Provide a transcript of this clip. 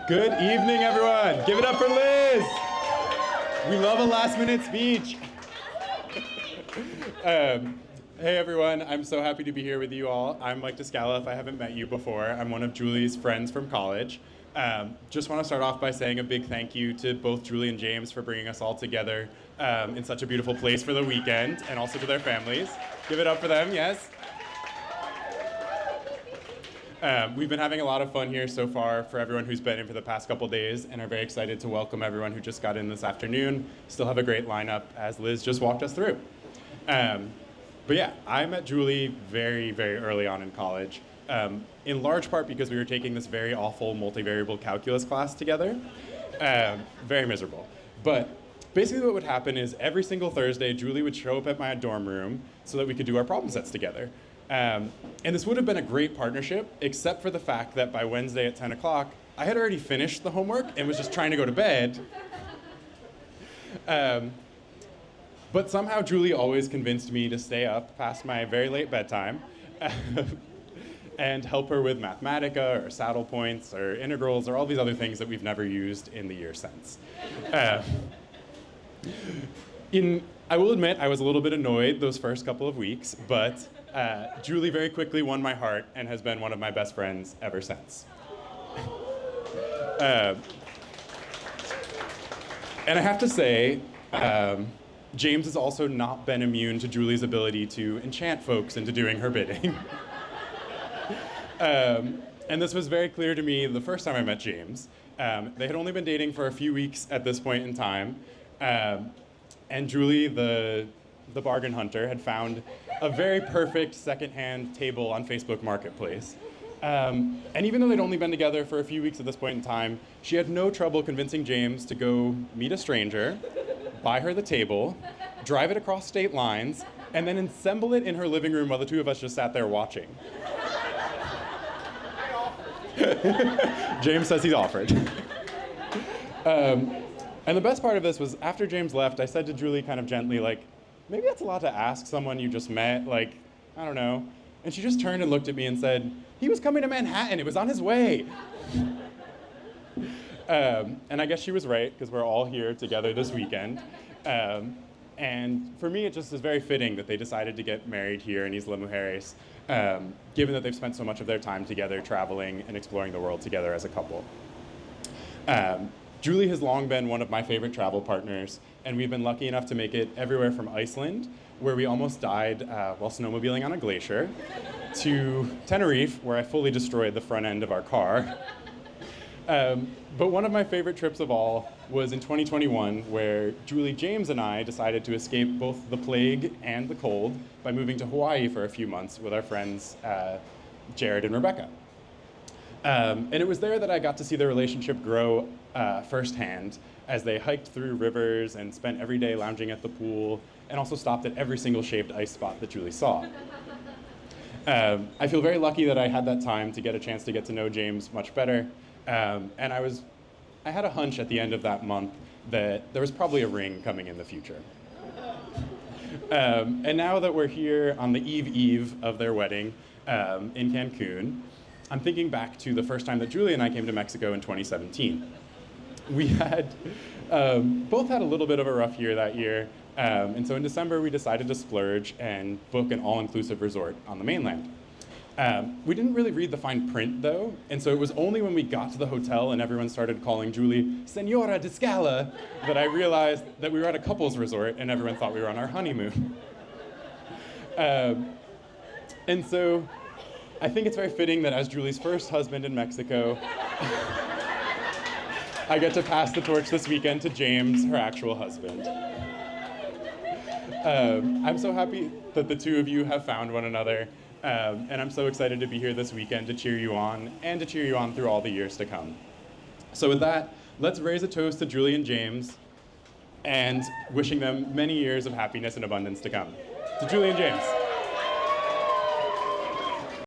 Good evening, everyone. Give it up for Liz. We love a last-minute speech. Hey, everyone. I'm so happy to be here with you all. I'm Mike Descala, if I haven't met you before. I'm one of Julie's friends from college. Just want to start off by saying a big thank you to both Julie and James for bringing us all together in such a beautiful place for the weekend, and also to their families. Give it up for them, yes? We've been having a lot of fun here so far for everyone who's been in for the past couple days, and are very excited to welcome everyone who just got in this afternoon. Still have a great lineup, as Liz just walked us through. But yeah, I met Julie very, very early on in college, in large part because we were taking this very awful multivariable calculus class together. Very miserable. But basically what would happen is every single Thursday, Julie would show up at my dorm room so that we could do our problem sets together. And this would have been a great partnership, except for the fact that by Wednesday at 10 o'clock, I had already finished the homework and was just trying to go to bed. But somehow Julie always convinced me to stay up past my very late bedtime and help her with Mathematica or saddle points or integrals or all these other things that we've never used in the year since. I will admit I was a little bit annoyed those first couple of weeks, but Julie very quickly won my heart and has been one of my best friends ever since. And I have to say, James has also not been immune to Julie's ability to enchant folks into doing her bidding. And this was very clear to me the first time I met James. They had only been dating for a few weeks at this point in time. And Julie, the bargain hunter, had found a very perfect secondhand table on Facebook Marketplace. And even though they'd only been together for a few weeks at this point in time, she had no trouble convincing James to go meet a stranger, buy her the table, drive it across state lines, and then assemble it in her living room while the two of us just sat there watching. James says he's offered. And the best part of this was after James left, I said to Julie kind of gently, like, maybe that's a lot to ask someone you just met, like, I don't know. And she just turned and looked at me and said, he was coming to Manhattan, it was on his way. And I guess she was right, because we're all here together this weekend. And for me, it just is very fitting that they decided to get married here in Isla Mujeres, given that they've spent so much of their time together traveling and exploring the world together as a couple. Julie has long been one of my favorite travel partners, and we've been lucky enough to make it everywhere from Iceland, where we almost died while snowmobiling on a glacier, to Tenerife, where I fully destroyed the front end of our car. But one of my favorite trips of all was in 2021, where Julie, James, and I decided to escape both the plague and the cold by moving to Hawaii for a few months with our friends Jared and Rebecca. And it was there that I got to see their relationship grow firsthand as they hiked through rivers and spent every day lounging at the pool, and also stopped at every single shaved ice spot that Julie saw. I feel very lucky that I had that time to get a chance to get to know James much better. And I had a hunch at the end of that month that there was probably a ring coming in the future. And now that we're here on the eve of their wedding in Cancun, I'm thinking back to the first time that Julie and I came to Mexico in 2017. We had both had a little bit of a rough year that year, and so in December we decided to splurge and book an all-inclusive resort on the mainland. We didn't really read the fine print, though, and so it was only when we got to the hotel and everyone started calling Julie Senora Descala that I realized that we were at a couples resort and everyone thought we were on our honeymoon. And so I think it's very fitting that as Julie's first husband in Mexico, I get to pass the torch this weekend to James, her actual husband. I'm so happy that the two of you have found one another. And I'm so excited to be here this weekend to cheer you on, and to cheer you on through all the years to come. So with that, let's raise a toast to Julie and James, and wishing them many years of happiness and abundance to come. To Julie and James.